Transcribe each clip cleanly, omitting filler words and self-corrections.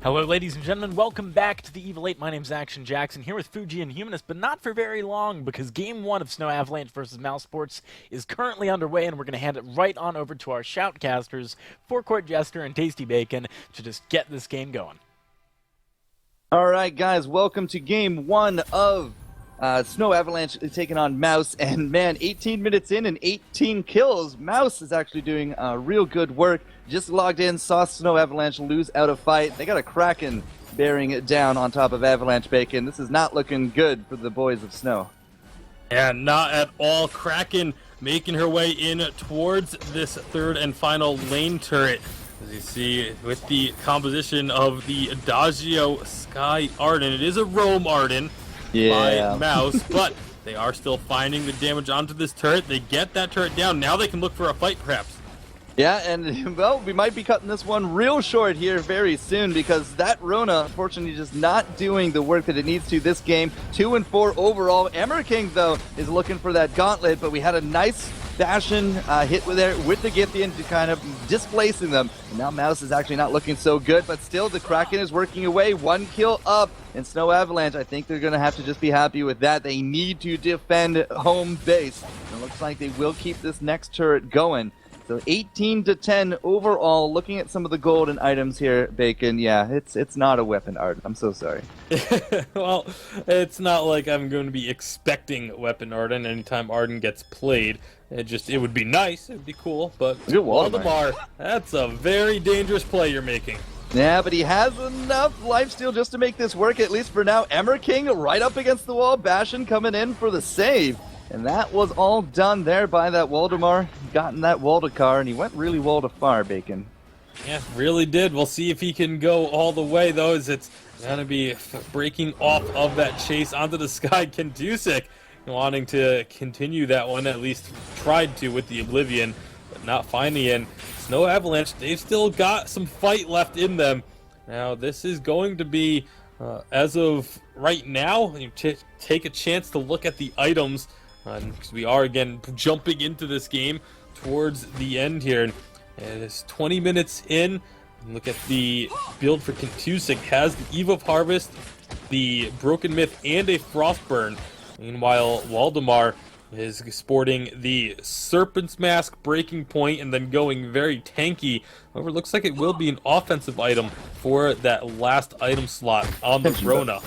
Hello, ladies and gentlemen. Welcome back to the Evil 8. My name's Action Jackson, here with Fuji and Humanist, but not for very long, because Game 1 of Snow Avalanche versus mousesports is currently underway, and we're going to hand it right on over to our shoutcasters, Forecourt Jester and Tasty Bacon, to just get this game going. All right, guys, welcome to Game 1 of Snow Avalanche taking on Mouse, and man, 18 minutes in and 18 kills. Mouse is actually doing real good work. Just logged in, saw Snow Avalanche lose out a fight. They got a Kraken bearing it down on top of Avalanche Bacon. This is not looking good for the boys of Snow. Yeah, not at all. Kraken making her way in towards this third and final lane turret. As you see, with the composition of the Adagio Sky Arden, it is a Roam Arden by Mouse, but they are still finding the damage onto this turret. They get that turret down. Now they can look for a fight, perhaps. Yeah, and, well, we might be cutting this one real short here very soon because that Rona, unfortunately, just not doing the work that it needs to this game. 2-4 overall. Emmer King, though, is looking for that gauntlet, but we had a nice Bastion hit with the Githian to kind of displacing them. And now Mouse is actually not looking so good, but still the Kraken is working away. 1 kill up, and Snow Avalanche, I think they're going to have to just be happy with that. They need to defend home base. And it looks like they will keep this next turret going. So 18-10 overall. Looking at some of the golden items here, Bacon. Yeah, it's not a weapon art. I'm so sorry. Well, it's not like I'm going to be expecting weapon Arden anytime Arden gets played. It would be nice. It would be cool. But Waldemar, that's a very dangerous play you're making. Yeah, but he has enough lifesteal just to make this work, at least for now. Emmer King right up against the wall. Bastion coming in for the save. And that was all done there by that Waldemar. Gotten that Waldekar, and he went really Waldefar, Bacon. Yeah, really did. We'll see if he can go all the way, though, as it's going to be breaking off of that chase onto the sky. Kendusik wanting to continue that one, at least tried to with the Oblivion, but not finding it. Snow Avalanche, they've still got some fight left in them. Now, this is going to be, as of right now, you take a chance to look at the items, because we are, again, jumping into this game towards the end here. And it's 20 minutes in. Look at the build for Kendusik. Has the Eve of Harvest, the Broken Myth, and a Frostburn. Meanwhile, Waldemar is sporting the Serpent's Mask, Breaking Point, and then going very tanky. However, it looks like it will be an offensive item for that last item slot on the Rona.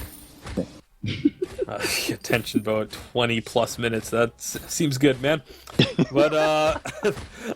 Attention vote, 20 plus minutes. That seems good, man. But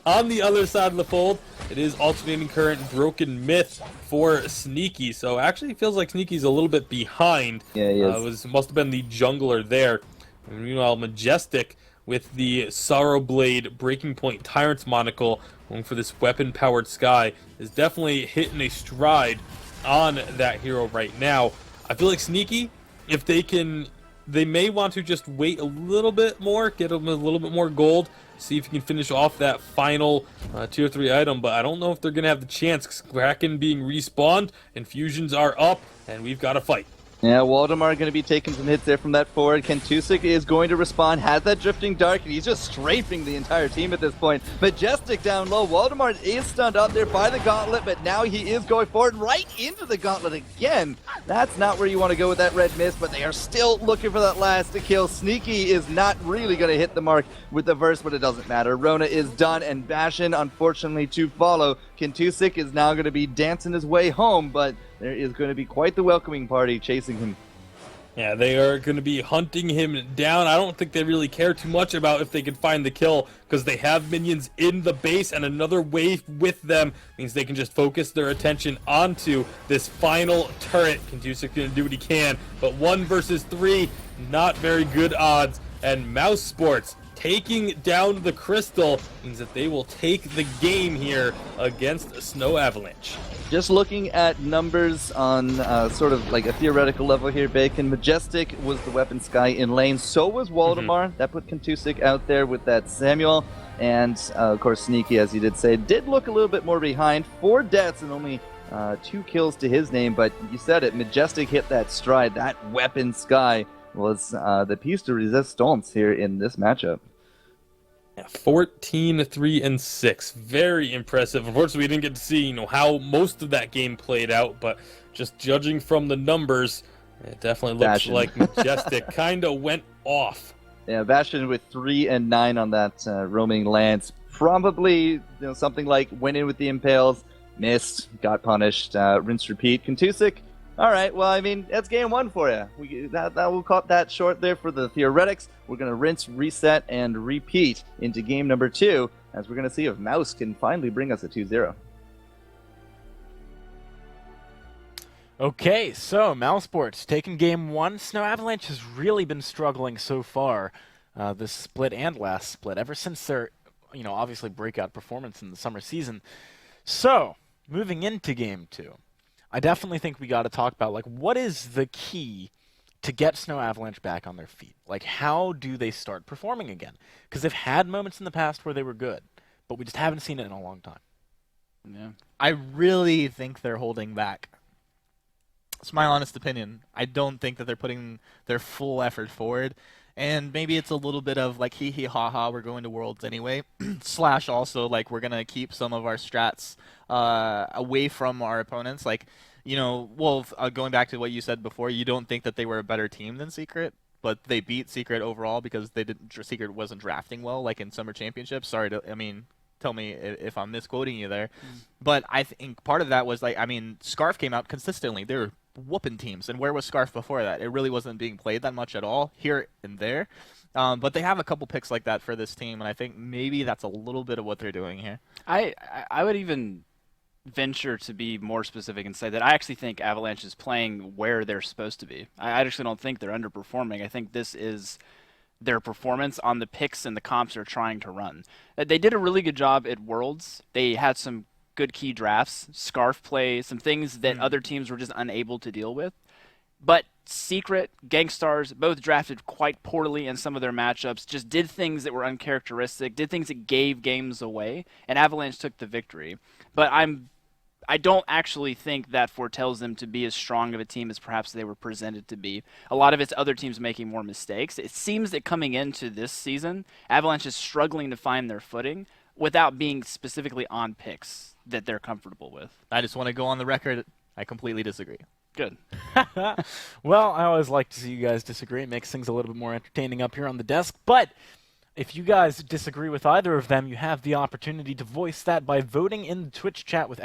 on the other side of the fold, it is alternating current Broken Myth for Sneaky. So actually, it feels like Sneaky's a little bit behind. Yeah, he is. Must have been the jungler there. And meanwhile, Majestic with the Sorrow Blade Breaking Point Tyrant's monocle, going for this weapon-powered Sky, is definitely hitting a stride on that hero right now. I feel like Sneaky, if they may want to just wait a little bit more, get them a little bit more gold, see if you can finish off that final tier 3 item, but I don't know if they're going to have the chance. Kraken being respawned, infusions are up, and we've got to fight. Yeah, Waldemar going to be taking some hits there from that forward. Kendusik is going to respond, has that Drifting Dark, and he's just strafing the entire team at this point. Majestic down low. Waldemar is stunned up there by the Gauntlet, but now he is going forward right into the Gauntlet again. That's not where you want to go with that Red Mist, but they are still looking for that last to kill. Sneaky is not really going to hit the mark with the verse, but it doesn't matter. Rona is done, and Bastion, unfortunately, to follow. Kendusik is now going to be dancing his way home, but there is going to be quite the welcoming party chasing him. Yeah, they are going to be hunting him down. I don't think they really care too much about if they can find the kill, because they have minions in the base, and another wave with them means they can just focus their attention onto this final turret. Kendusik going to do what he can, but 1 versus 3, not very good odds. And mousesports taking down the Crystal means that they will take the game here against Snow Avalanche. Just looking at numbers on sort of like a theoretical level here, Bacon, Majestic was the weapon Sky in lane, so was Waldemar. That put Kendusik out there with that Samuel, and of course Sneaky, as you did say, did look a little bit more behind. 4 deaths and only 2 kills to his name, but you said it, Majestic hit that stride. That weapon Sky was the piece de resistance here in this matchup. 14-3-6. Very impressive. Unfortunately, we didn't get to see, how most of that game played out, but just judging from the numbers, it definitely looks Bastion. like Majestic kind of went off. Yeah, Bastion with 3 and 9 on that roaming lance. Probably something like went in with the Impales, missed, got punished, rinse, repeat. Contusic, all right, well, I mean, that's game 1 for you. That we'll cut that short there for the theoretics. We're going to rinse, reset, and repeat into game number 2, as we're going to see if Mouse can finally bring us a 2-0. Okay, so mousesports taking game 1. Snow Avalanche has really been struggling so far, this split and last split, ever since their, obviously breakout performance in the summer season. So, moving into game 2, I definitely think we got to talk about, what is the key to get Snow Avalanche back on their feet? How do they start performing again? Because they've had moments in the past where they were good, but we just haven't seen it in a long time. Yeah. I really think they're holding back. It's my honest opinion. I don't think that they're putting their full effort forward. And maybe it's a little bit of hee hee ha ha, we're going to Worlds anyway. / also, we're going to keep some of our strats away from our opponents. Going back to what you said before, you don't think that they were a better team than Secret, but they beat Secret overall because Secret wasn't drafting well, in Summer Championships. Tell me if I'm misquoting you there. But I think part of that was, Scarf came out consistently. They were whooping teams. And where was Scarf before that? It really wasn't being played that much at all, here and there. But they have a couple picks like that for this team, and I think maybe that's a little bit of what they're doing here. I would even venture to be more specific and say that I actually think Avalanche is playing where they're supposed to be. I actually don't think they're underperforming. I think this is their performance on the picks and the comps they're trying to run. They did a really good job at Worlds. They had some good key drafts, Scarf play, some things that other teams were just unable to deal with. But Secret, Gangstars, both drafted quite poorly in some of their matchups, just did things that were uncharacteristic, did things that gave games away, and Avalanche took the victory. But I don't actually think that foretells them to be as strong of a team as perhaps they were presented to be. A lot of it's other teams making more mistakes. It seems that coming into this season, Avalanche is struggling to find their footing without being specifically on picks that they're comfortable with. I just want to go on the record. I completely disagree. Good. Well, I always like to see you guys disagree. It makes things a little bit more entertaining up here on the desk. But if you guys disagree with either of them, you have the opportunity to voice that by voting in the Twitch chat with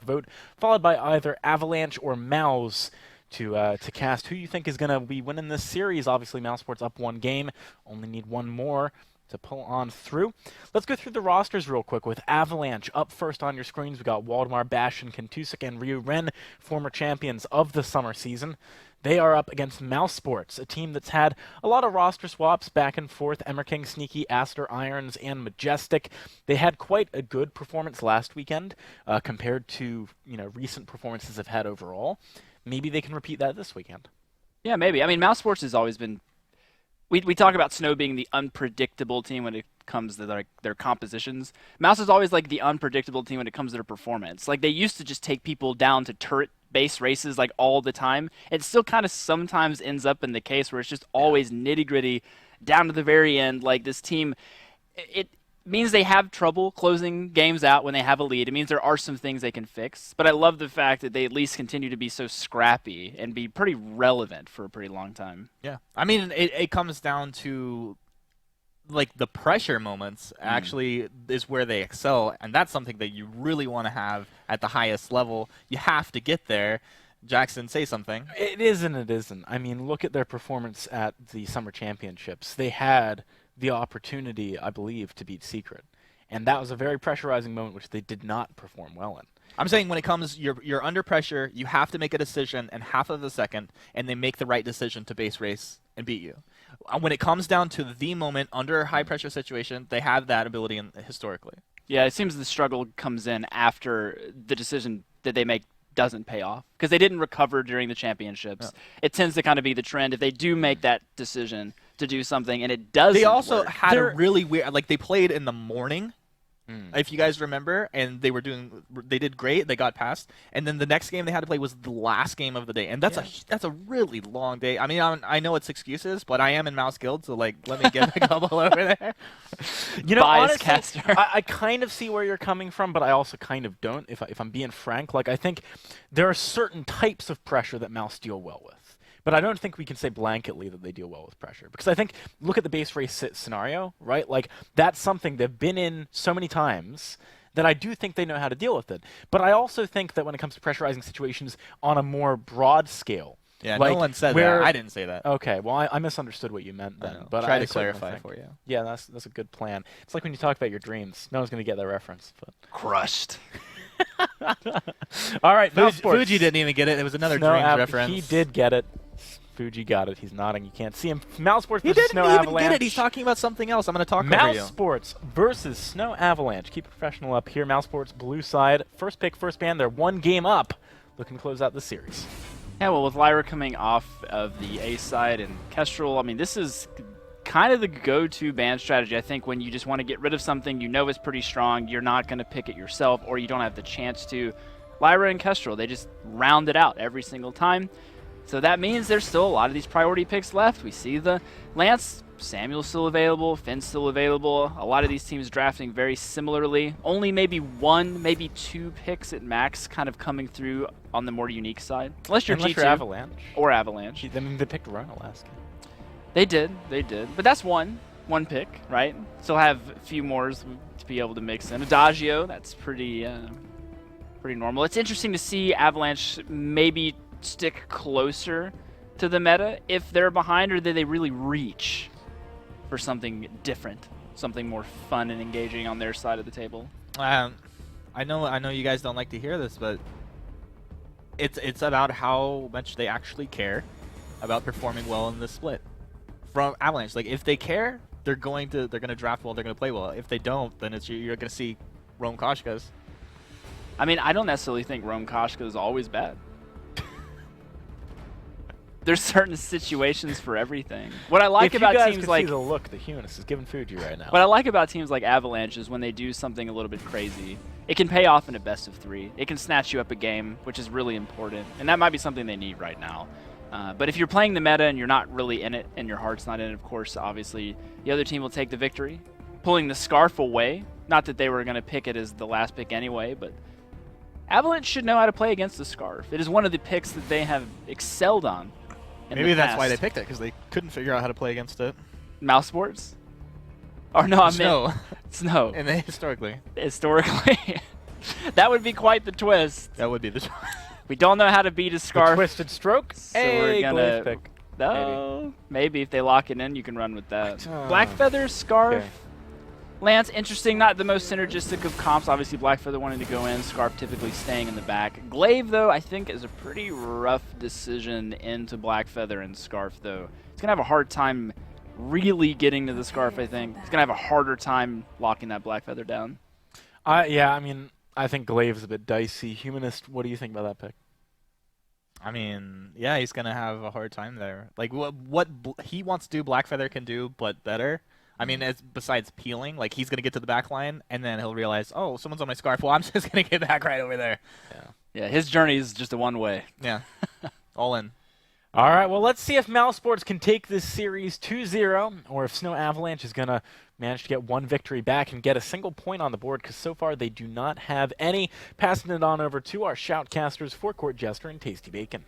!vote, followed by either Avalanche or Mouse to cast who you think is going to be winning this series. Obviously, mousesports up 1 game. Only need 1 more to pull on through. Let's go through the rosters real quick with Avalanche up first on your screens. We got Waldemar, Bastion, Contusic, and Ryu Ren, former champions of the summer season. They are up against mousesports, a team that's had a lot of roster swaps back and forth. Emmerking, Sneaky, Aster, Irons, and Majestic. They had quite a good performance last weekend compared to recent performances they've had overall. Maybe they can repeat that this weekend. Yeah, maybe. mousesports has always been... We talk about Snow being the unpredictable team when it comes to their compositions. Mouse is always the unpredictable team when it comes to their performance. They used to just take people down to turret-based races all the time. It still kind of sometimes ends up in the case where it's just always nitty-gritty down to the very end. This team, it means they have trouble closing games out when they have a lead. It means there are some things they can fix. But I love the fact that they at least continue to be so scrappy and be pretty relevant for a pretty long time. Yeah. It comes down to the pressure moments actually is where they excel, and that's something that you really want to have at the highest level. You have to get there. Jackson, say something. It is and it isn't. Look at their performance at the Summer Championships. They had the opportunity, I believe, to beat Secret. And that was a very pressurizing moment which they did not perform well in. I'm saying when it comes, you're under pressure, you have to make a decision in half of a second, and they make the right decision to base race and beat you. When it comes down to the moment under a high-pressure situation, they have that ability historically. Yeah, it seems the struggle comes in after the decision that they make doesn't pay off because they didn't recover during the championships. Yeah. It tends to kind of be the trend. If they do make that decision to do something and it doesn't They also work, had a really weird, they played in the morning If you guys remember, and they did great. They got past, and then the next game they had to play was the last game of the day, and that's a really long day. I mean, I know it's excuses, but I am in Mouse Guild, so like, let me get a couple over there. You know, Biased honestly, caster. I kind of see where you're coming from, but I also kind of don't. If I'm being frank, like I think there are certain types of pressure that Mouse deal well with. But I don't think we can say blanketly that they deal well with pressure. Because I think, look at the base race scenario, right? Like, that's something they've been in so many times that I do think they know how to deal with it. But I also think that when it comes to pressurizing situations on a more broad scale. Yeah, like no one said that. I didn't say that. Okay, well, I misunderstood what you meant then. But Try I to certainly clarify think- for you. Yeah, that's a good plan. It's like when you talk about your dreams. No one's going to get that reference. But Crushed. all right, Mousesports. Fuji didn't even get it. It was another Snow Dreams Av- reference. He did get it. Fuji got it. He's nodding. You can't see him. Mousesports He versus didn't Snow even Avalanche. get it. He's talking about something else. I'm going to talk over you. Mousesports versus Snow Avalanche. Keep it professional up here. Mousesports blue side. First pick, first ban. They're one game up. Looking to close out the series. Yeah, well, with Lyra coming off of the A side and Kestrel, I mean, this is kind of the go-to ban strategy. I think when you just want to get rid of something you know is pretty strong, you're not going to pick it yourself, or you don't have the chance to. Lyra and Kestrel, they just round it out every single time. So that means there's still a lot of these priority picks left. We see the Lance, Samuel's still available, Finn's still available. A lot of these teams drafting very similarly. Only maybe one, maybe two picks at max kind of coming through on the more unique side. Unless you're G2 Avalanche. or Avalanche. I mean, they picked Rona last game. They did. But that's one pick, right? Still have a few more to be able to mix in. Adagio, that's pretty normal. It's interesting to see Avalanche maybe stick closer to the meta if they're behind, or do they really reach for something different, something more fun and engaging on their side of the table? I know you guys don't like to hear this, but it's about how much they actually care about performing well in this split. From Avalanche, like if they care, they're gonna draft well, they're gonna play well. If they don't, then you're gonna see Rome Koshkas. I mean, I don't necessarily think Rome Koshka is always bad. There's certain situations for everything. What I like about teams like see the look that Humanist is giving Fuji right now. What I like about teams like Avalanche is when they do something a little bit crazy, it can pay off in a best of 3. It can snatch you up a game, which is really important, and that might be something they need right now. But if you're playing the meta and you're not really in it, and your heart's not in it, of course, obviously, the other team will take the victory. Pulling the Scarf away, not that they were going to pick it as the last pick anyway, but Avalanche should know how to play against the Scarf. It is one of the picks that they have excelled on. Maybe that's why they picked it, because they couldn't figure out how to play against it. Mousesports? Or no, I Snow. meant Snow. And they historically. That would be quite the twist. That would be the We don't know how to beat a Scarf. Twisted Stroke. So hey, we're gonna Glaive pick. No, maybe if they lock it in, you can run with that. Oh. Blackfeather, Scarf, Okay. Lance, interesting. Not the most synergistic of comps. Obviously, Blackfeather wanting to go in, Scarf typically staying in the back. Glaive, though, I think is a pretty rough decision into Blackfeather and Scarf, though. He's going to have a hard time really getting to the Scarf, I think. He's going to have a harder time locking that Blackfeather down. Yeah, I mean, I think Glaive is a bit dicey. Humanist, what do you think about that pick? I mean, yeah, he's gonna have a hard time there. Like what he wants to do, Blackfeather can do, but better. I mean, besides peeling, like he's gonna get to the back line and then he'll realize, oh, someone's on my Scarf. Well, I'm just gonna get back right over there. Yeah, his journey is just a one-way. Yeah, all in. All right, well, let's see if Mousesports can take this series 2-0, or if Snow Avalanche is going to manage to get one victory back and get a single point on the board, because so far they do not have any. Passing it on over to our shoutcasters, Forecourt Jester and Tasty Bacon.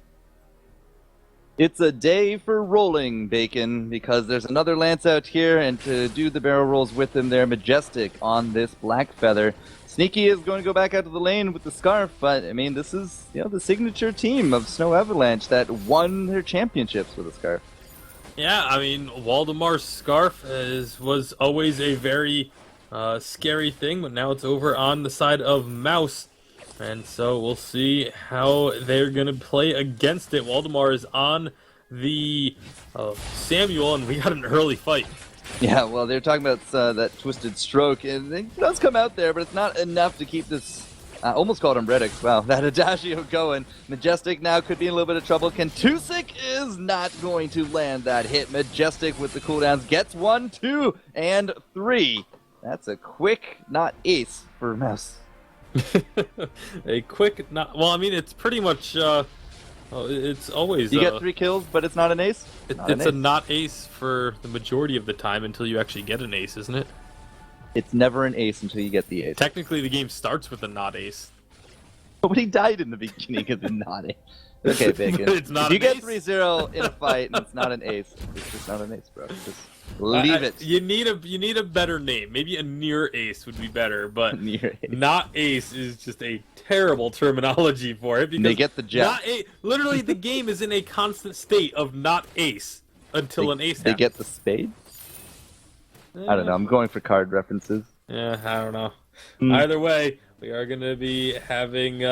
It's a day for rolling, Bacon, because there's another Lance out here, and to do the barrel rolls with him, they're Majestic on this Blackfeather. Sneaky is going to go back out to the lane with the Scarf, but, I mean, this is, the signature team of Snow Avalanche that won their championships with a Scarf. Yeah, I mean, Waldemar's Scarf was always a very scary thing, but now it's over on the side of Mouse. And so we'll see how they're going to play against it. Waldemar is on the Samuel, and we got an early fight. Yeah, well, they're talking about that Twisted Stroke, and it does come out there, but it's not enough to keep this, I almost called him Reddick, wow, that Adagio going. Majestic now could be in a little bit of trouble. Kentusik is not going to land that hit. Majestic with the cooldowns gets 1, 2, and 3. That's a quick, not ace for Mouse. A quick, not well. I mean, it's pretty much. It's always. You get 3 kills, but it's not an ace. It's a not ace for the majority of the time until you actually get an ace, isn't it? It's never an ace until you get the ace. Technically, the game starts with a not ace. Nobody died in the beginning of the not ace. Okay, Bacon. It's not if you an get ace? 3-0 in a fight and it's not an ace, it's just not an ace, bro. Just leave it. You need a better name. Maybe a near ace would be better, but Near ace. not ace is just a terrible terminology for it. Because They get the jack. Literally, the game is in a constant state of not ace until an ace They happens. get the spade? I don't know. I'm going for card references. Yeah, I don't know. Hmm. Either way, we are going to be having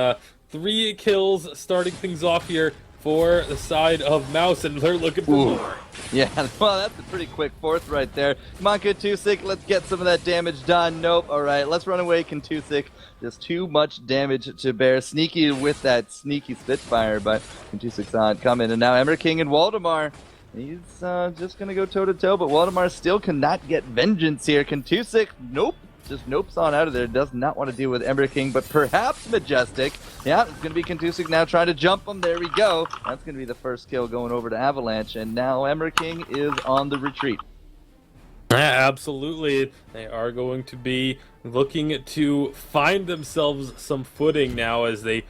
3 kills starting things off here for the side of Mouse, and they're looking for Ooh. more. Yeah, well, that's a pretty quick fourth right there. Come on, Kentusik, let's get some of that damage done. Nope, all right, let's run away, Kentusik. Just too much damage to bear. Sneaky with that sneaky Spitfire, but Kentusik's on coming. And now Emmer King and Waldemar. He's just going to go toe-to-toe, but Waldemar still cannot get vengeance here. Kentusik, nope. Just nopes on out of there. Does not want to deal with Ember King, but perhaps Majestic. Yeah, it's going to be Kentusik now trying to jump him. There we go. That's going to be the first kill going over to Avalanche, and now Ember King is on the retreat. Yeah, absolutely. They are going to be looking to find themselves some footing now as they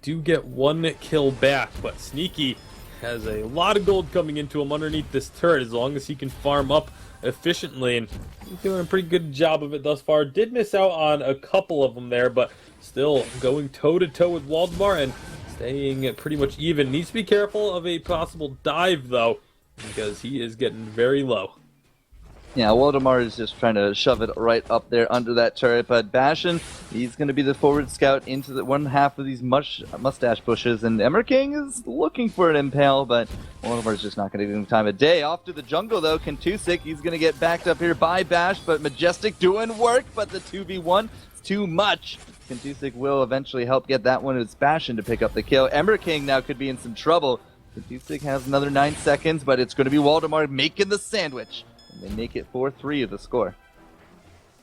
do get 1 kill back, but Sneaky has a lot of gold coming into him underneath this turret as long as he can farm up efficiently, and he's doing a pretty good job of it thus far. Did miss out on a couple of them there, but still going toe-to-toe with Waldemar and staying pretty much even. Needs to be careful of a possible dive, though, because he is getting very low. Yeah, Waldemar is just trying to shove it right up there under that turret, but Bastion, he's going to be the forward scout into the one half of these mustache bushes, and Emmer King is looking for an impale, but Waldemar's just not going to give him time of day. Off to the jungle, though, Kentusik, he's going to get backed up here by Bash, but Majestic doing work, but the 2v1 is too much. Kentusik will eventually help get that one. It's Bastion to pick up the kill. Emmer King now could be in some trouble. Kentusik has another 9 seconds, but it's going to be Waldemar making the sandwich. They make it 4-3 of the score.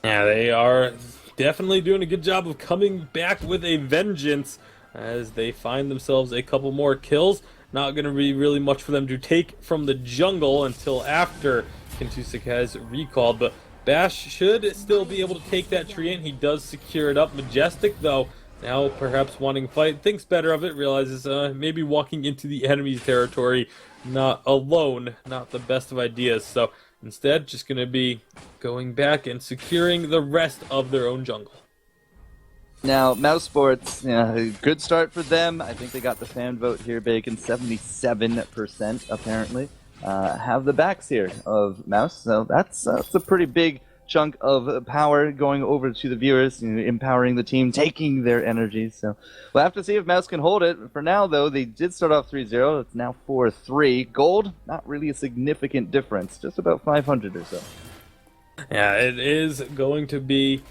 Yeah, they are definitely doing a good job of coming back with a vengeance as they find themselves a couple more kills. Not going to be really much for them to take from the jungle until after Kentusik has recalled, but Bash should still be able to take that tree in. He does secure it up. Majestic, though, now perhaps wanting to fight, thinks better of it, realizes maybe walking into the enemy's territory not alone, not the best of ideas, so instead, just going to be going back and securing the rest of their own jungle. Now, mousesports, good start for them. I think they got the fan vote here, Bacon, 77% apparently. Have the backs here of Mouse, so that's a pretty big chunk of power going over to the viewers, empowering the team, taking their energy. So we'll have to see if Mouse can hold it. For now, though, they did start off 3-0. It's now 4-3. Gold, not really a significant difference, just about 500 or so. Yeah, it is going to be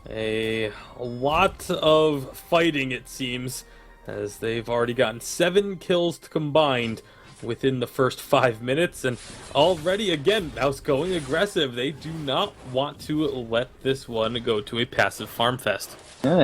a lot of fighting, it seems, as they've already gotten 7 kills combined within the first 5 minutes, and already again Mouse going aggressive. They do not want to let this one go to a passive farm fest. Yeah,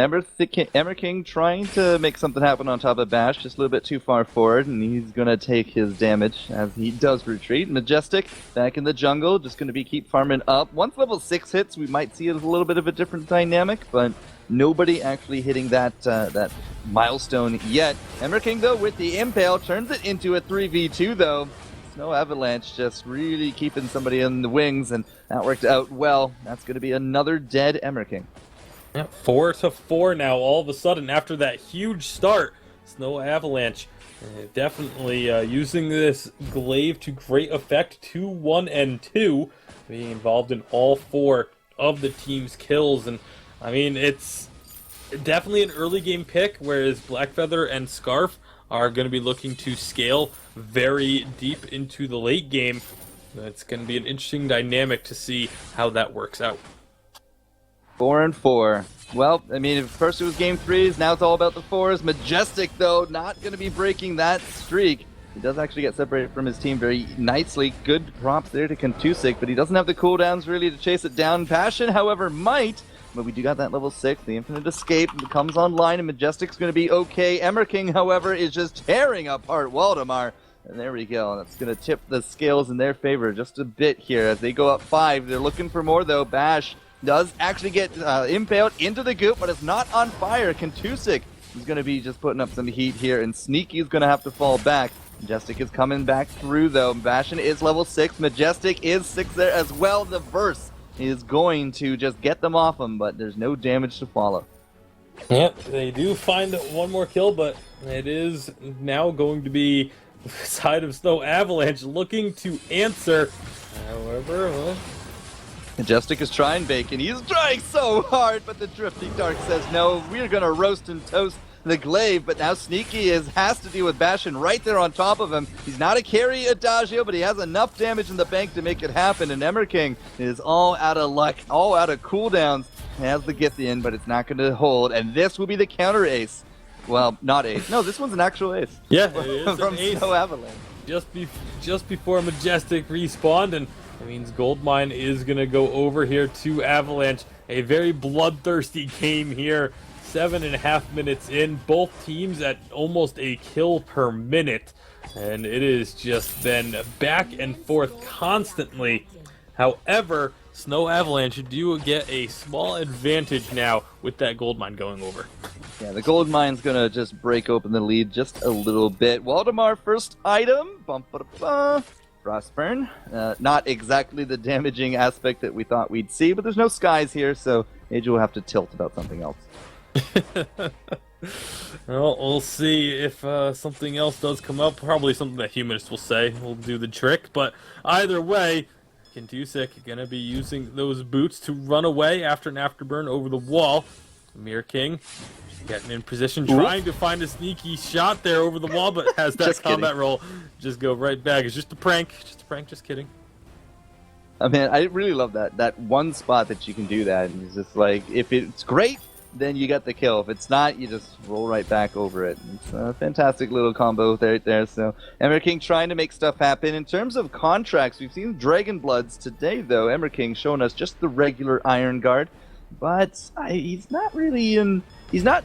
Emmer King trying to make something happen on top of Bash, just a little bit too far forward, and he's going to take his damage as he does retreat. Majestic back in the jungle, just going to keep farming up. Once level 6 hits, we might see a little bit of a different dynamic, but nobody actually hitting that milestone yet. Emmer King, though, with the impale, turns it into a 3v2, though. Snow Avalanche just really keeping somebody in the wings, and that worked out well. That's going to be another dead Emmer King. Yeah, 4-4 now, all of a sudden, after that huge start. Snow Avalanche definitely using this glaive to great effect. 2-1 and 2, being involved in all 4 of the team's kills. And I mean, it's definitely an early game pick, whereas Blackfeather and Scarf are going to be looking to scale very deep into the late game. It's going to be an interesting dynamic to see how that works out. 4-4. Well, I mean, first it was game 3s, now it's all about the 4s. Majestic, though, not going to be breaking that streak. He does actually get separated from his team very nicely. Good props there to Kentusik, but he doesn't have the cooldowns really to chase it down. Passion, however, might. But we do got that level 6. The Infinite Escape comes online, and Majestic's going to be okay. Emmerking, however, is just tearing apart Waldemar. And there we go. That's going to tip the scales in their favor just a bit here as they go up 5. They're looking for more, though. Bash does actually get impaled into the goop, but it's not on fire. Kentusik is going to be just putting up some heat here, and Sneaky is going to have to fall back. Majestic is coming back through, though. Bastion is level 6. Majestic is 6 there as well. The Verse is going to just get them off him, but there's no damage to follow. Yep, they do find one more kill, but it is now going to be the side of Snow Avalanche looking to answer. However, Majestic is trying Bacon. He's trying so hard, but the Drifting Dark says no. We're going to roast and toast the glaive, but now Sneaky has to deal with Bastion right there on top of him. He's not a carry Adagio, but he has enough damage in the bank to make it happen, and Emmerking is all out of luck, all out of cooldowns. He has the Githian, but it's not going to hold, and this will be the counter ace. Well, not ace. No, this one's an actual ace. Yeah, it is from an ace. Snow Avalanche. Just before Majestic respawned, and that means Goldmine is going to go over here to Avalanche. A very bloodthirsty game here. 7.5 minutes in, both teams at almost a kill per minute, and it has just been back and forth constantly. However, Snow Avalanche do get a small advantage now with that gold mine going over. Yeah, the gold mine's gonna just break open the lead just a little bit. Waldemar, first item, Frostburn. Not exactly the damaging aspect that we thought we'd see, but there's no skies here, so Age will have to tilt about something else. Well, we'll see if something else does come up. Probably something that Humanists will say will do the trick. But either way, Kentusik gonna be using those boots to run away after an afterburn over the wall. Mirror King getting in position, trying to find a sneaky shot there over the wall, but has that combat roll just go right back. It's just a prank. Just kidding. I mean, I really love that one spot that you can do that. And it's just like, if it's great, then you get the kill. If it's not, you just roll right back over it. It's a fantastic little combo right there. So Emmer King trying to make stuff happen. In terms of contracts, we've seen Dragon Bloods today, though. Emmer King showing us just the regular Iron Guard, but he's not really in. He's not.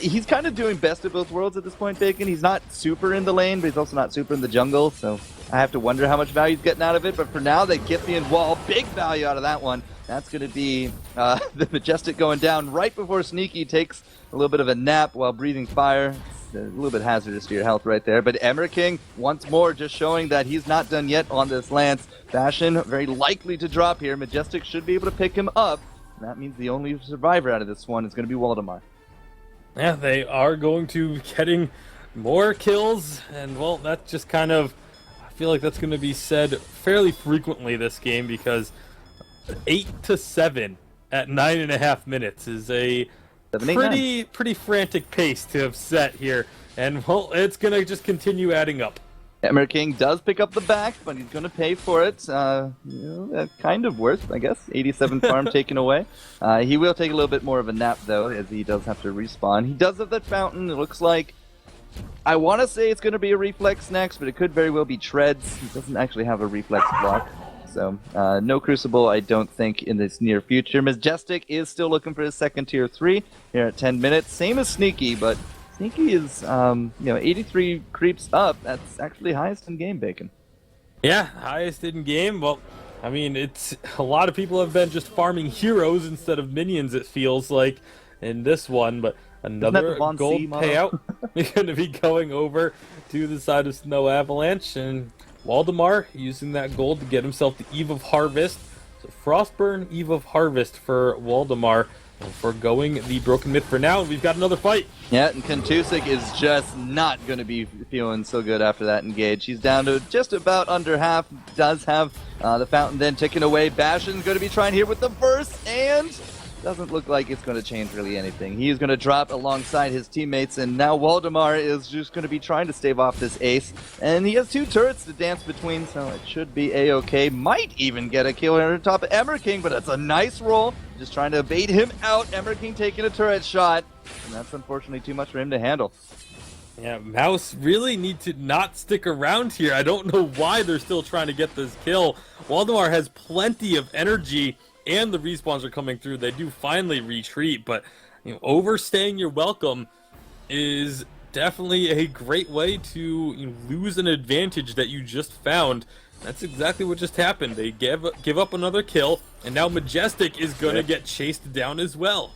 He's kind of doing best of both worlds at this point, Bacon. He's not super in the lane, but he's also not super in the jungle. So I have to wonder how much value he's getting out of it. But for now, they get the wall. Big value out of that one. That's going to be the Majestic going down right before Sneaky takes a little bit of a nap while breathing fire. It's a little bit hazardous to your health right there. But Emmer King, once more, just showing that he's not done yet on this lance. Fashion, very likely to drop here. Majestic should be able to pick him up. And that means the only survivor out of this one is going to be Waldemar. Yeah, they are going to be getting more kills. And, well, that's just kind of... I feel like that's going to be said fairly frequently this game because... 8-7 at 9.5 minutes is a pretty frantic pace to have set here, and well, it's gonna just continue adding up. Emmer King does pick up the back, but he's gonna pay for it. Kind of worth, I guess. 87 farm taken away. He will take a little bit more of a nap though, as he does have to respawn. He does have that fountain. It looks like I want to say it's gonna be a reflex next, but it could very well be treads. He doesn't actually have a reflex block. So, no Crucible, I don't think, in this near future. Majestic is still looking for his second tier 3 here at 10 minutes. Same as Sneaky, but Sneaky is, 83 creeps up. That's actually highest in game, Bacon. Yeah, highest in game. Well, I mean, it's a lot of people have been just farming heroes instead of minions, it feels like, in this one. But another gold payout is going to be going over to the side of Snow Avalanche. And Waldemar using that gold to get himself the Eve of Harvest. So Frostburn, Eve of Harvest for Waldemar. And foregoing the Broken Myth for now, we've got another fight. Yeah, and Kentusik is just not going to be feeling so good after that engage. He's down to just about under half. Does have the fountain then ticking away. Bastion's going to be trying here with the burst, and doesn't look like it's going to change really anything. He is going to drop alongside his teammates, and now Waldemar is just going to be trying to stave off this ace. And he has 2 turrets to dance between, so it should be a-okay. Might even get a kill on top of Emmer King, but it's a nice roll. Just trying to bait him out. Emmer King taking a turret shot, and that's unfortunately too much for him to handle. Yeah, Mouse really need to not stick around here. I don't know why they're still trying to get this kill. Waldemar has plenty of energy, and the respawns are coming through. They do finally retreat, but overstaying your welcome is definitely a great way to lose an advantage that you just found. That's exactly what just happened. They give up another kill, and now Majestic is going to get chased down as well.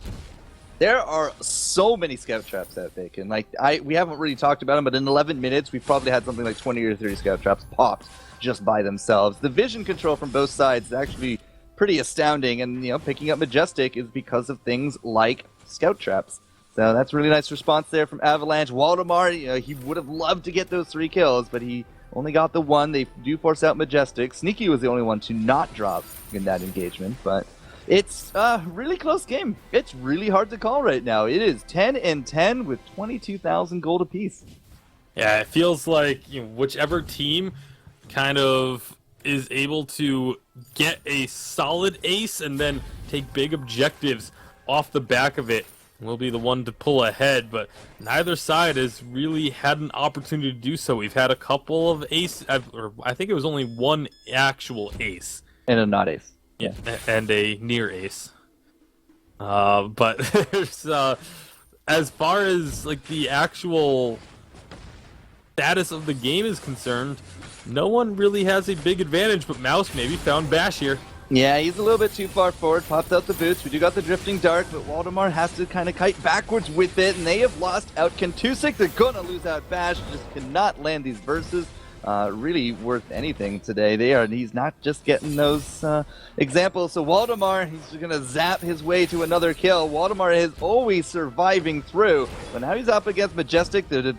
There are so many scout traps at Bacon. Like we haven't really talked about them, but in 11 minutes, we've probably had something like 20 or 30 scout traps popped just by themselves. The vision control from both sides is actually pretty astounding, and picking up Majestic is because of things like scout traps. So that's a really nice response there from Avalanche. Waldemar, he would have loved to get those 3 kills, but he only got the 1. They do force out Majestic. Sneaky was the only one to not drop in that engagement, but it's a really close game. It's really hard to call right now. It is 10-10 with 22,000 gold apiece. Yeah, it feels like whichever team kind of is able to get a solid ace and then take big objectives off the back of it will be the one to pull ahead, but neither side has really had an opportunity to do so. We've had a couple of ace, or I think it was only one actual ace. And a not ace. Yeah, and a near ace. But there's, as far as like the actual status of the game is concerned, no one really has a big advantage, but Mouse maybe found Bash here. Yeah, he's a little bit too far forward, popped out the boots. We do got the Drifting Dart, but Waldemar has to kind of kite backwards with it, and they have lost out Kentusik. They're going to lose out Bash, just cannot land these verses. Really worth anything today. He's not just getting those examples. So Waldemar, he's going to zap his way to another kill. Waldemar is always surviving through, but now he's up against Majestic. The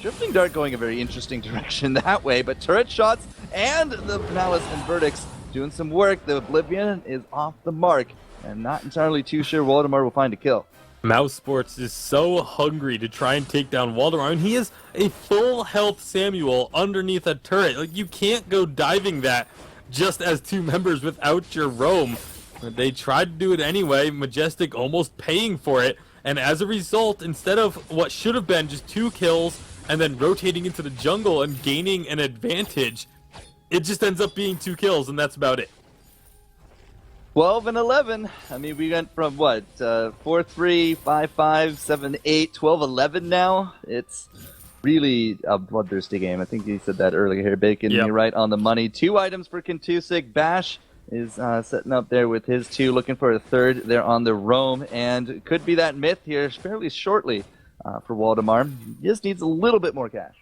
Drifting Dart going a very interesting direction that way, but turret shots and the Malice and Verdicts doing some work. The Oblivion is off the mark, and not entirely too sure Waldemar will find a kill. mousesports is so hungry to try and take down Waldemar. I mean, he is a full health Samuel underneath a turret. Like, you can't go diving that just as 2 members without your roam. But they tried to do it anyway, Majestic almost paying for it, and as a result, instead of what should have been just 2 kills and then rotating into the jungle and gaining an advantage, it just ends up being 2 kills, and that's about it. 12-11. I mean, we went from what? 4-3, 5-5, 7-8, 12-11 now. It's really a bloodthirsty game. I think you said that earlier here, Bacon. Yep. You're right on the money. 2 items for Kentusik. Bash is setting up there with his 2, looking for a 3rd. They're on the roam, and could be that myth here fairly shortly for Waldemar. He just needs a little bit more cash.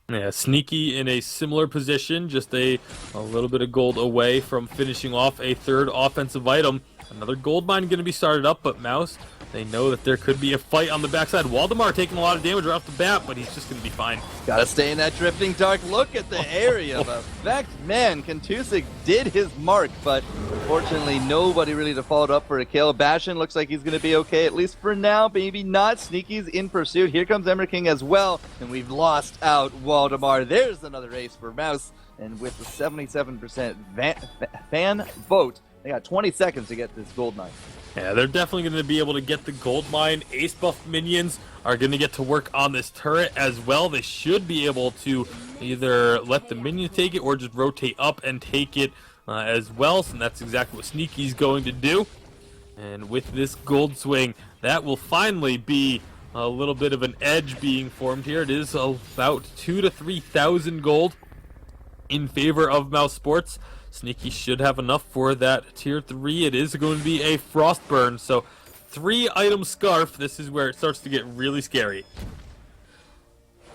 Yeah, Sneaky in a similar position, just a little bit of gold away from finishing off a 3rd offensive item. Another gold mine going to be started up, but Mouse, they know that there could be a fight on the backside. Waldemar taking a lot of damage right off the bat, but he's just going to be fine. Gotta stay in that Drifting Dark. Look at the area of effect. Man, Kentusik did his mark, but unfortunately nobody really to follow it up for a kill. Bastion looks like he's going to be okay, at least for now. Maybe not. Sneaky's in pursuit. Here comes Emmer King as well, and we've lost out Waldemar. There's another ace for Mouse, and with the 77% fan vote, they got 20 seconds to get this gold mine. Yeah, they're definitely going to be able to get the gold mine. Ace buff minions are going to get to work on this turret as well. They should be able to either let the minions take it or just rotate up and take it as well. So that's exactly what Sneaky's going to do. And with this gold swing, that will finally be a little bit of an edge being formed here. It is about 2,000 to 3,000 gold in favor of mousesports. Sneaky should have enough for that tier 3. It is going to be a Frostburn, so 3 item scarf. This is where it starts to get really scary.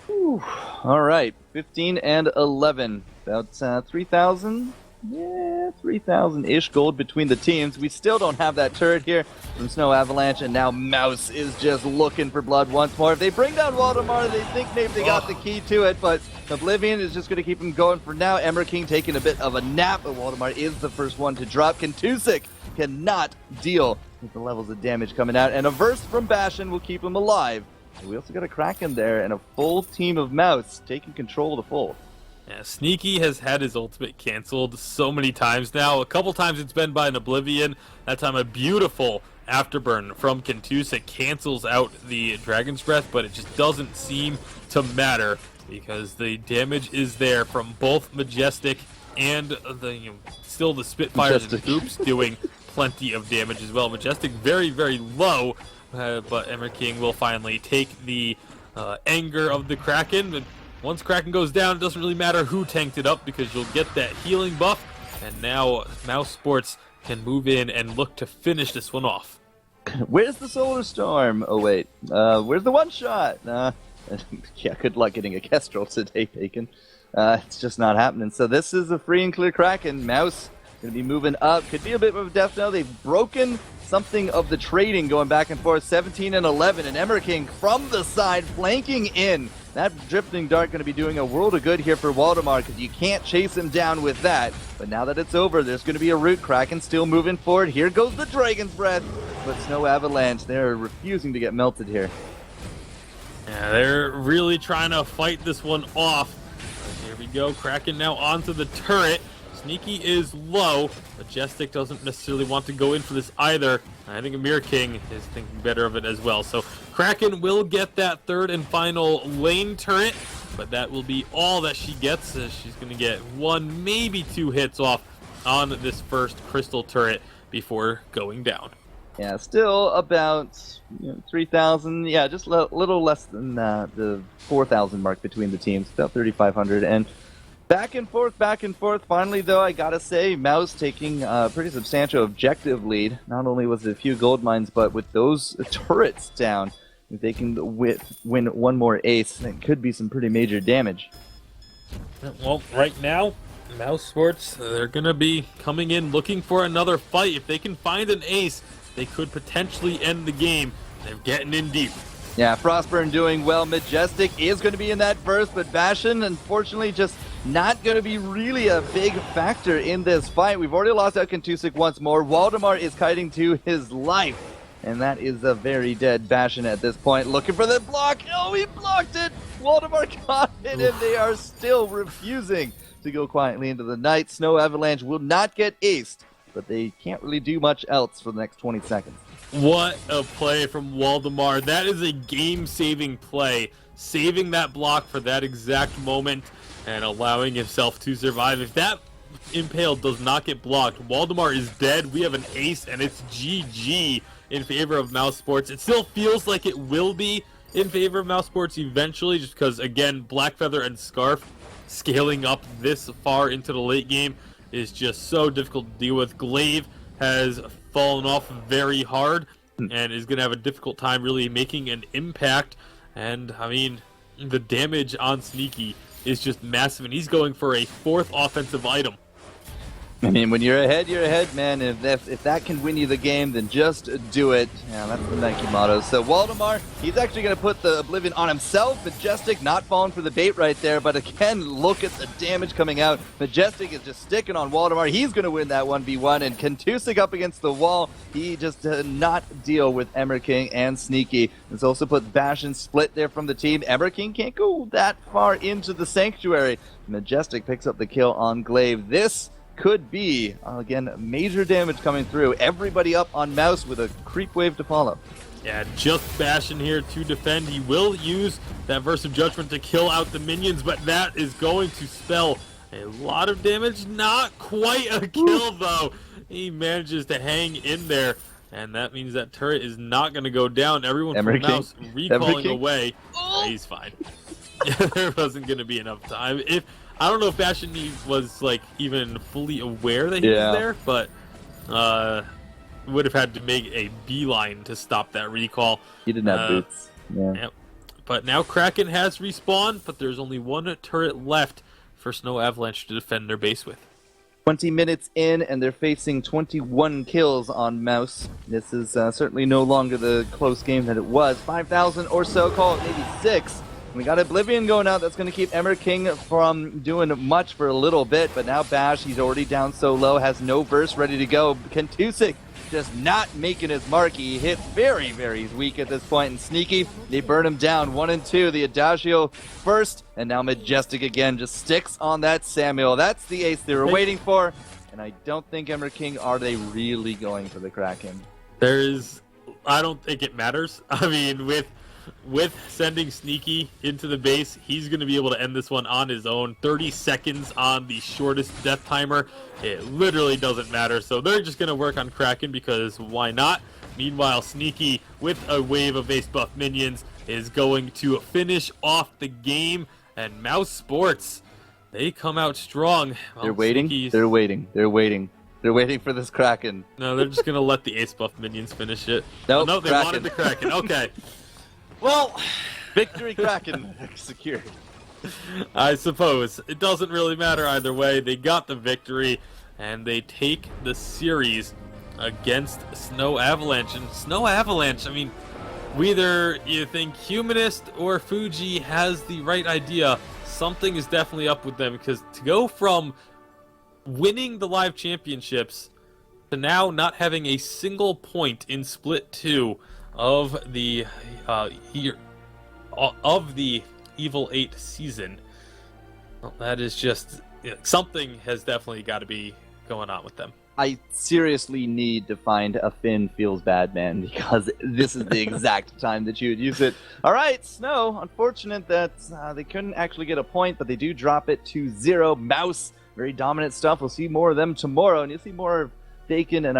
Whew. All right, 15 and 11, about 3,000. Yeah, 3,000-ish gold between the teams. We still don't have that turret here from Snow Avalanche, and now Mouse is just looking for blood once more. If they bring down Waldemar, they think maybe they got the key to it, but Oblivion is just going to keep him going for now. Emmer King taking a bit of a nap, but Waldemar is the first one to drop. Kentusik cannot deal with the levels of damage coming out, and a verse from Bastion will keep him alive. We also got a Kraken there, and a full team of Mouse taking control of the fold. Yeah, Sneaky has had his ultimate canceled so many times now. A couple times it's been by an Oblivion. That time a beautiful Afterburn from Kentusik cancels out the Dragon's Breath, but it just doesn't seem to matter because the damage is there from both Majestic and still the Spitfires and Hoops doing plenty of damage as well. Majestic very, very low, but Emmer King will finally take the anger of the Kraken. And once Kraken goes down, it doesn't really matter who tanked it up because you'll get that healing buff. And now Mousesports can move in and look to finish this one off. Where's the Solar Storm? Oh, wait. Where's the one-shot? Yeah, good luck getting a Kestrel today, Bacon. It's just not happening. So this is a free and clear Kraken. Mouse going to be moving up. Could be a bit of a death now. They've broken something of the trading going back and forth. 17 and 11. And Emmer King from the side flanking in. That Drifting Dart going to be doing a world of good here for Waldemar because you can't chase him down with that. But now that it's over, there's going to be a root. Kraken still moving forward. Here goes the Dragon's Breath. But Snow Avalanche, they're refusing to get melted here. Yeah, they're really trying to fight this one off. Here we go. Kraken now onto the turret. Sneaky is low. Majestic doesn't necessarily want to go in for this either. I think Emmer King is thinking better of it as well. So Kraken will get that third and final lane turret, but that will be all that she gets. She's going to get one, maybe two hits off on this first crystal turret before going down. Yeah, still about 3,000. Yeah, just a little less than the 4,000 mark between the teams. About 3,500. And back and forth. Finally, though, I gotta say, Mouse taking a pretty substantial objective lead. Not only was it a few gold mines, but with those turrets down, if they can win one more ace, that could be some pretty major damage. Well, right now, Mousesports, they're going to be coming in looking for another fight. If they can find an ace, they could potentially end the game. They're getting in deep. Yeah, Frostburn doing well. Majestic is going to be in that burst, but Bastion, unfortunately, just not going to be really a big factor in this fight. We've already lost out Kentusik once more. Waldemar is kiting to his life, and that is a very dead Bastion at this point. Looking for the block. Oh, he blocked it. Waldemar caught it, and they are still refusing to go quietly into the night. Snow Avalanche will not get aced, but they can't really do much else for the next 20 seconds. What a play from Waldemar. That is a game-saving play. Saving that block for that exact moment and allowing himself to survive. If that Impale does not get blocked, Waldemar is dead. We have an ace, and it's GG in favor of Mousesports. It still feels like it will be in favor of Mousesports eventually, just because, again, Blackfeather and Scarf scaling up this far into the late game is just so difficult to deal with. Glaive has fallen off very hard and is going to have a difficult time really making an impact. And, I mean, the damage on Sneaky is just massive, and he's going for a fourth offensive item. I mean, when you're ahead, man. If that can win you the game, then just do it. Yeah, that's the Nike motto. So Waldemar, he's actually going to put the Oblivion on himself. Majestic not falling for the bait right there, but again, look at the damage coming out. Majestic is just sticking on Waldemar. He's going to win that 1v1, and Kentusik up against the wall. He just did not deal with Emmer King and Sneaky. It's also put Bastion split there from the team. Emmer King can't go that far into the Sanctuary. Majestic picks up the kill on Glaive. This could be, again, major damage coming through. Everybody up on Mouse with a creep wave to follow. Yeah, just Bastion here to defend. He will use that Verse of Judgment to kill out the minions, but that is going to spell a lot of damage. Not quite a kill, though. He manages to hang in there, and that means that turret is not going to go down. Everyone from Mouse recalling away. He's fine. There wasn't going to be enough time. I don't know if Bastion was like even fully aware that he was there, but would have had to make a beeline to stop that recall. He didn't have boots. Yeah. Yep. But now Kraken has respawned, but there's only one turret left for Snow Avalanche to defend their base with. 20 minutes in, and they're facing 21 kills on Mouse. This is certainly no longer the close game that it was. 5,000 or so, call it maybe 6. We got Oblivion going out. That's going to keep Emmer King from doing much for a little bit. But now Bash, he's already down so low, has no burst ready to go. Kentusik just not making his mark. He hit very, very weak at this point. And Sneaky, they burn him down. 1 and 2. The Adagio first. And now Majestic again just sticks on that Samuel. That's the ace they were waiting for. And I don't think Emmer King, are they really going for the Kraken? I don't think it matters. I mean, with sending Sneaky into the base, he's going to be able to end this one on his own. 30 seconds on the shortest death timer. It literally doesn't matter. So they're just going to work on Kraken because why not? Meanwhile, Sneaky, with a wave of ace buff minions, is going to finish off the game. And Mouse Sports, they come out strong. Well, They're waiting. Sneaky's... They're waiting. They're waiting. They're waiting for this Kraken. No, they're just going to let the ace buff minions finish it. Nope, Oh, no, they Kraken. wanted the Kraken. Okay. Well, Victory Kraken secured. I suppose. It doesn't really matter either way. They got the victory, and they take the series against Snow Avalanche. And Snow Avalanche, I mean, whether you think Humanist or Fuji has the right idea, something is definitely up with them, because to go from winning the live championships to now not having a single point in Split 2 of the Evil 8 season, well, that is just something has definitely got to be going on with them. I seriously need to find a Finn Feels Bad Man, because this is the exact time that you would use it. All right, Snow, unfortunate that they couldn't actually get a point, but they do drop it to 0. Mouse, very dominant stuff. We'll see more of them tomorrow, and you'll see more of Bacon and